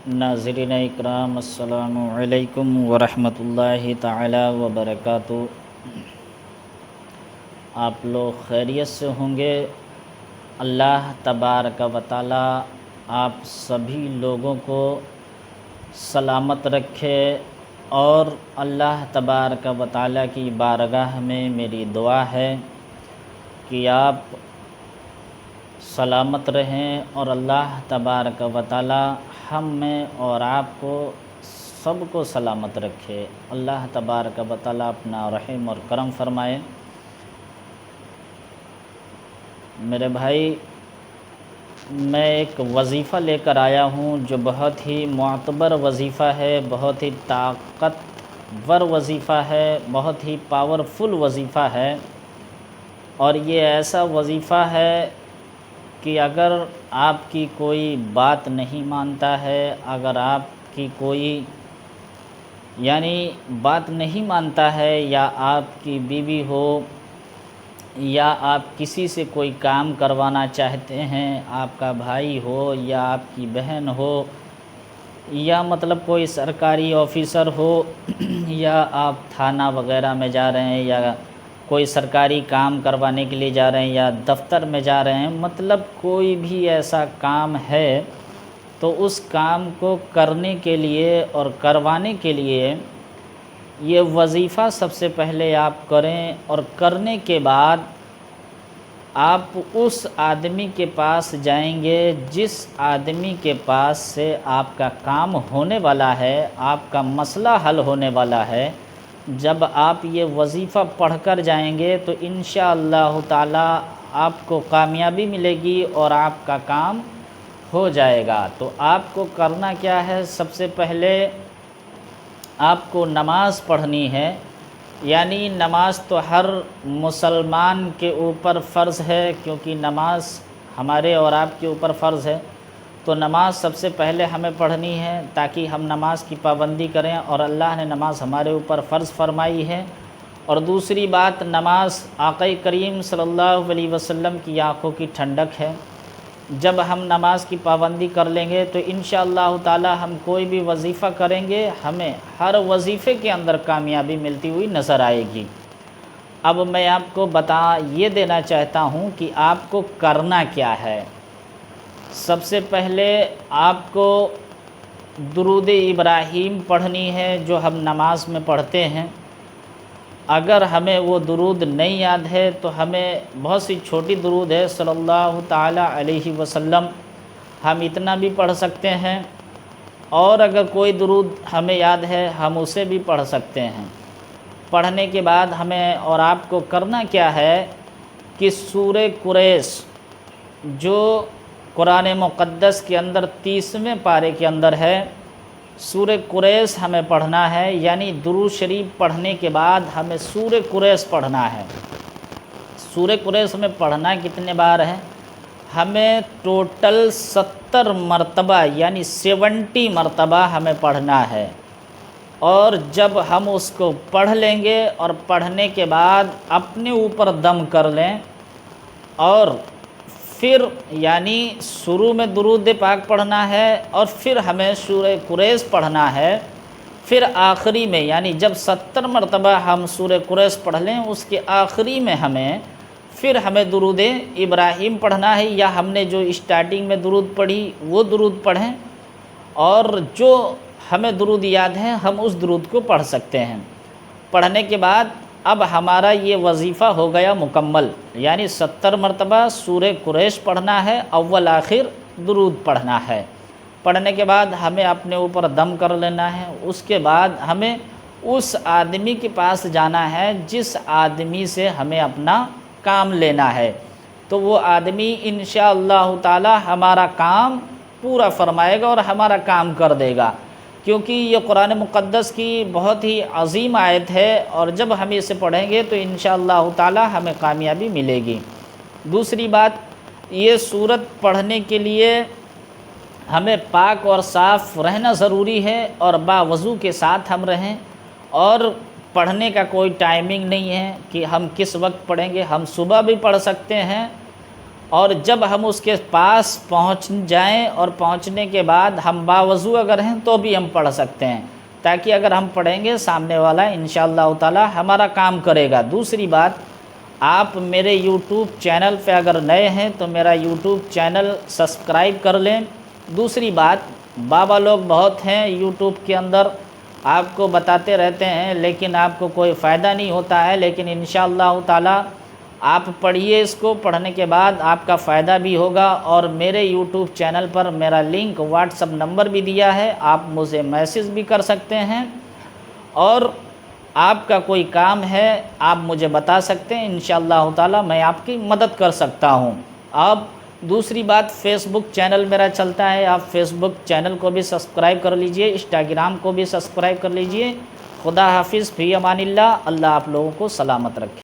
ناظرین اکرام، السلام علیکم ورحمۃ اللہ تعالی وبرکاتہ۔ آپ لوگ خیریت سے ہوں گے؟ اللہ تبارک و تعالی آپ سبھی لوگوں کو سلامت رکھے، اور اللہ تبارک و تعالی کی بارگاہ میں میری دعا ہے کہ آپ سلامت رہیں، اور اللہ تبارک و تعالی ہم میں اور آپ کو سب کو سلامت رکھے۔ اللہ تبارک و تعالی اپنا رحم اور کرم فرمائے۔ میرے بھائی، میں ایک وظیفہ لے کر آیا ہوں جو بہت ہی معتبر وظیفہ ہے، بہت ہی طاقتور وظیفہ ہے، بہت ہی پاورفل وظیفہ ہے، اور یہ ایسا وظیفہ ہے کہ اگر آپ کی کوئی بات نہیں مانتا ہے، اگر آپ کی کوئی بات نہیں مانتا ہے، یا آپ کی بیوی ہو، یا آپ کسی سے کوئی کام کروانا چاہتے ہیں، آپ کا بھائی ہو یا آپ کی بہن ہو، یا کوئی سرکاری آفیسر ہو، یا آپ تھانہ وغیرہ میں جا رہے ہیں، یا کوئی سرکاری کام کروانے کے لیے جا رہے ہیں، یا دفتر میں جا رہے ہیں، کوئی بھی ایسا کام ہے، تو اس کام کو کرنے کے لیے اور کروانے کے لیے یہ وظیفہ سب سے پہلے آپ کریں، اور کرنے کے بعد آپ اس آدمی کے پاس جائیں گے جس آدمی کے پاس سے آپ کا کام ہونے والا ہے، آپ کا مسئلہ حل ہونے والا ہے۔ جب آپ یہ وظیفہ پڑھ کر جائیں گے تو انشاءاللہ تعالی آپ کو کامیابی ملے گی اور آپ کا کام ہو جائے گا۔ تو آپ کو کرنا کیا ہے؟ سب سے پہلے آپ کو نماز پڑھنی ہے، نماز تو ہر مسلمان کے اوپر فرض ہے، کیونکہ نماز ہمارے اور آپ کے اوپر فرض ہے۔ تو نماز سب سے پہلے ہمیں پڑھنی ہے تاکہ ہم نماز کی پابندی کریں، اور اللہ نے نماز ہمارے اوپر فرض فرمائی ہے۔ اور دوسری بات، نماز آقا کریم صلی اللہ علیہ وسلم کی آنکھوں کی ٹھنڈک ہے۔ جب ہم نماز کی پابندی کر لیں گے تو انشاءاللہ تعالی ہم کوئی بھی وظیفہ کریں گے، ہمیں ہر وظیفے کے اندر کامیابی ملتی ہوئی نظر آئے گی۔ اب میں آپ کو یہ دینا چاہتا ہوں کہ آپ کو کرنا کیا ہے۔ سب سے پہلے آپ کو درود ابراہیم پڑھنی ہے جو ہم نماز میں پڑھتے ہیں۔ اگر ہمیں وہ درود نہیں یاد ہے تو ہمیں بہت سی چھوٹی درود ہے صلی اللہ تعالی علیہ وسلم، ہم اتنا بھی پڑھ سکتے ہیں، اور اگر کوئی درود ہمیں یاد ہے ہم اسے بھی پڑھ سکتے ہیں۔ پڑھنے کے بعد ہمیں اور آپ کو کرنا کیا ہے کہ سورہ قریش جو قرآن مقدس کے اندر 30ویں پارے کے اندر ہے، سورہ قریش ہمیں پڑھنا ہے، درود شریف پڑھنے کے بعد ہمیں سورہ قریش پڑھنا ہے۔ سورہ قریش ہمیں پڑھنا کتنے بار ہے؟ ہمیں ٹوٹل 70 مرتبہ 70 مرتبہ ہمیں پڑھنا ہے۔ اور جب ہم اس کو پڑھ لیں گے اور پڑھنے کے بعد اپنے اوپر دم کر لیں، اور پھر شروع میں درود پاک پڑھنا ہے، اور پھر ہمیں سورہ قریش پڑھنا ہے، پھر آخری میں جب 70 مرتبہ ہم سورہ قریش پڑھ لیں، اس کے آخری میں پھر ہمیں درود ابراہیم پڑھنا ہے، یا ہم نے جو اسٹارٹنگ میں درود پڑھی وہ درود پڑھیں، اور جو ہمیں درود یاد ہے ہم اس درود کو پڑھ سکتے ہیں۔ پڑھنے کے بعد اب ہمارا یہ وظیفہ ہو گیا مکمل، 70 مرتبہ سورہ قریش پڑھنا ہے، اول آخر درود پڑھنا ہے۔ پڑھنے کے بعد ہمیں اپنے اوپر دم کر لینا ہے۔ اس کے بعد ہمیں اس آدمی کے پاس جانا ہے جس آدمی سے ہمیں اپنا کام لینا ہے، تو وہ آدمی انشاءاللہ تعالی ہمارا کام پورا فرمائے گا اور ہمارا کام کر دے گا، کیونکہ یہ قرآن مقدس کی بہت ہی عظیم آیت ہے، اور جب ہم اسے پڑھیں گے تو انشاءاللہ تعالی ہمیں کامیابی ملے گی۔ دوسری بات، یہ سورت پڑھنے کے لیے ہمیں پاک اور صاف رہنا ضروری ہے، اور باوضو کے ساتھ ہم رہیں، اور پڑھنے کا کوئی ٹائمنگ نہیں ہے کہ ہم کس وقت پڑھیں گے، ہم صبح بھی پڑھ سکتے ہیں اور جب ہم اس کے پاس پہنچ جائیں اور پہنچنے کے بعد ہم باوضو اگر ہیں تو بھی ہم پڑھ سکتے ہیں، تاکہ اگر ہم پڑھیں گے سامنے والا انشاءاللہ تعالی ہمارا کام کرے گا۔ دوسری بات، آپ میرے یوٹیوب چینل پہ اگر نئے ہیں تو میرا یوٹیوب چینل سبسکرائب کر لیں۔ دوسری بات، بابا لوگ بہت ہیں یوٹیوب کے اندر، آپ کو بتاتے رہتے ہیں لیکن آپ کو کوئی فائدہ نہیں ہوتا ہے، لیکن انشاءاللہ تعالی آپ پڑھیے، اس کو پڑھنے کے بعد آپ کا فائدہ بھی ہوگا۔ اور میرے یوٹیوب چینل پر میرا لنک واٹس ایپ نمبر بھی دیا ہے، آپ مجھے میسج بھی کر سکتے ہیں، اور آپ کا کوئی کام ہے آپ مجھے بتا سکتے ہیں، انشاءاللہ تعالی میں آپ کی مدد کر سکتا ہوں۔ اب دوسری بات، فیس بک چینل میرا چلتا ہے، آپ فیس بک چینل کو بھی سبسکرائب کر لیجئے، انسٹاگرام کو بھی سبسکرائب کر لیجئے۔ خدا حافظ، فی امان اللہ، اللہ آپ لوگوں کو سلامت رکھے۔